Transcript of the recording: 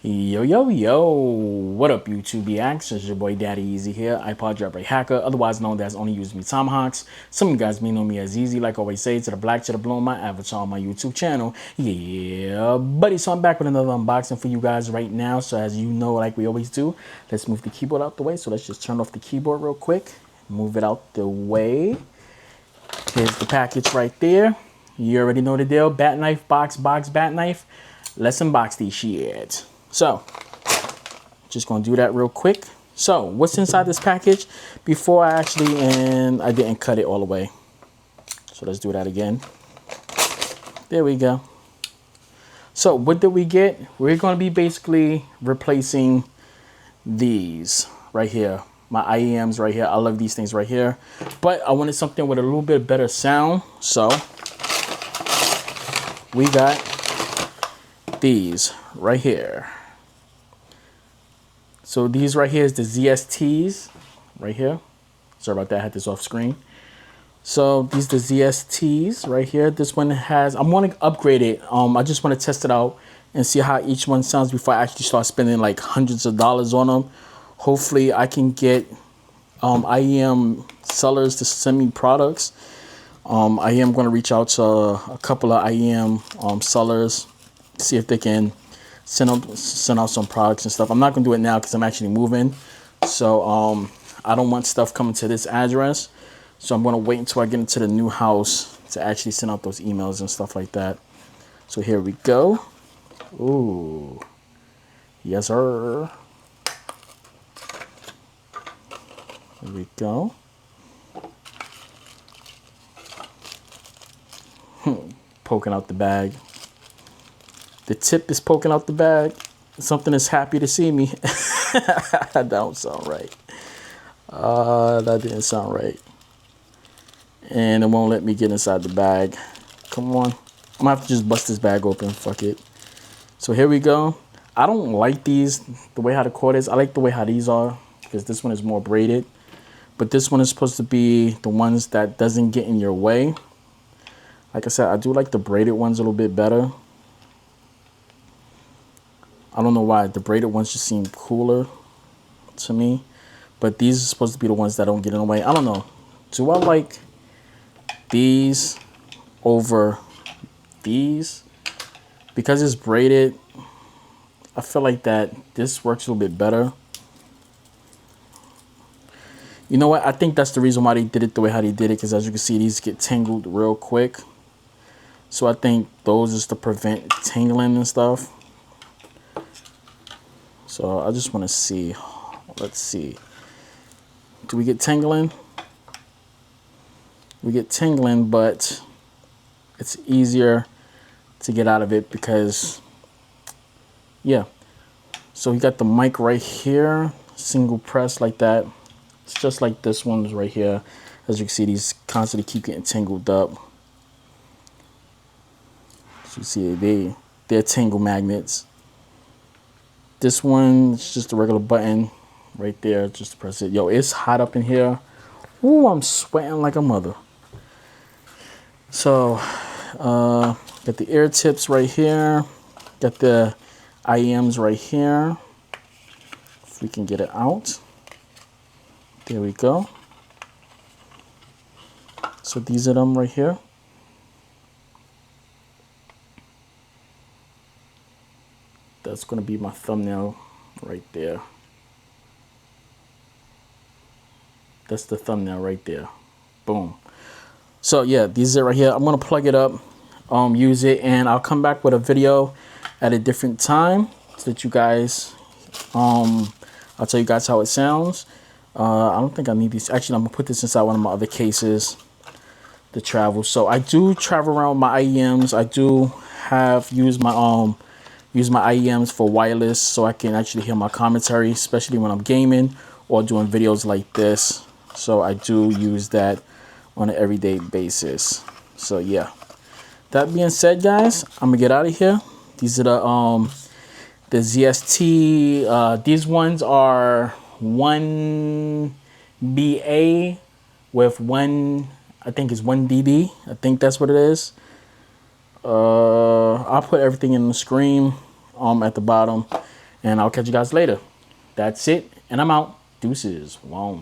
Yo, yo, yo, what up YouTube BX? It's your boy Daddy Easy here, iPod jailbreak hacker, otherwise known as Only Use Me Tomahawks. Some of you guys may know me as Easy, like I always say, to the black, to the blue on my avatar on my YouTube channel. Yeah, buddy, so I'm back with another unboxing for you guys right now. So as you know, like we always do, let's move the keyboard out the way. So let's just turn off the keyboard real quick, move it out the way. Here's the package right there. You already know the deal, bat knife, box, bat knife. Let's unbox these shit. So, just gonna do that real quick. So, what's inside this package? Before I I didn't cut it all the way. So let's do that again. There we go. So, what did we get? We're gonna be basically replacing these right here. My IEMs right here. I love these things right here. But I wanted something with a little bit better sound. So, we got these right here. So these right here is the ZSTs right here. Sorry about that, I had this off screen. So these are the ZSTs right here. This one has, I'm going to upgrade it. I just want to test it out and see how each one sounds before I actually start spending like hundreds of dollars on them. Hopefully I can get IEM sellers to send me products. I am going to reach out to a couple of IEM sellers, see if they can send out some products and stuff. I'm not gonna do it now because I'm actually moving, so I don't want stuff coming to this address, so I'm gonna wait until I get into the new house to actually send out those emails and stuff like that. So here we go. Ooh, yes sir. Here we go. Poking out the bag. The tip is poking out the bag. Something is happy to see me. That don't sound right. That didn't sound right. And it won't let me get inside the bag. Come on. I'm gonna have to just bust this bag open. Fuck it. So here we go. I don't like these, the way how the cord is. I like the way how these are, because this one is more braided. But this one is supposed to be the ones that doesn't get in your way. Like I said, I do like the braided ones a little bit better. I don't know why. The braided ones just seem cooler to me. But these are supposed to be the ones that don't get in the way. I don't know. Do I like these over these? Because it's braided, I feel like that this works a little bit better. You know what? I think that's the reason why they did it the way how they did it. Because as you can see, these get tangled real quick. So I think those is to prevent tangling and stuff. So I just want to see. Let's see. Do we get tangling? We get tangling, but it's easier to get out of it because, yeah. So we got the mic right here, single press like that. It's just like this one's right here. As you can see, these constantly keep getting tangled up. So you see, they're tangle magnets. This one is just a regular button right there, just to press it. Yo, it's hot up in here. Ooh, I'm sweating like a mother. So, got the ear tips right here. Got the IEMs right here. If we can get it out. There we go. So these are them right here. That's going to be my thumbnail right there. That's the thumbnail right there. Boom. So yeah, these are right here. I'm going to plug it up, use it, and I'll come back with a video at a different time so that you guys, I'll tell you guys how it sounds. I don't think I need these. Actually, I'm going to put this inside one of my other cases to travel. So I do travel around with my IEMs. I do use my IEMs for wireless so I can actually hear my commentary, especially when I'm gaming or doing videos like this. So I do use that on an everyday basis. So yeah, that being said, guys, I'm gonna get out of here. These are the ZST. These ones are 1 BA with I think it's 1 dB. I think that's what it is. I'll put everything in the screen at the bottom, And I'll catch you guys later. That's it. And I'm out. Deuces. Wow.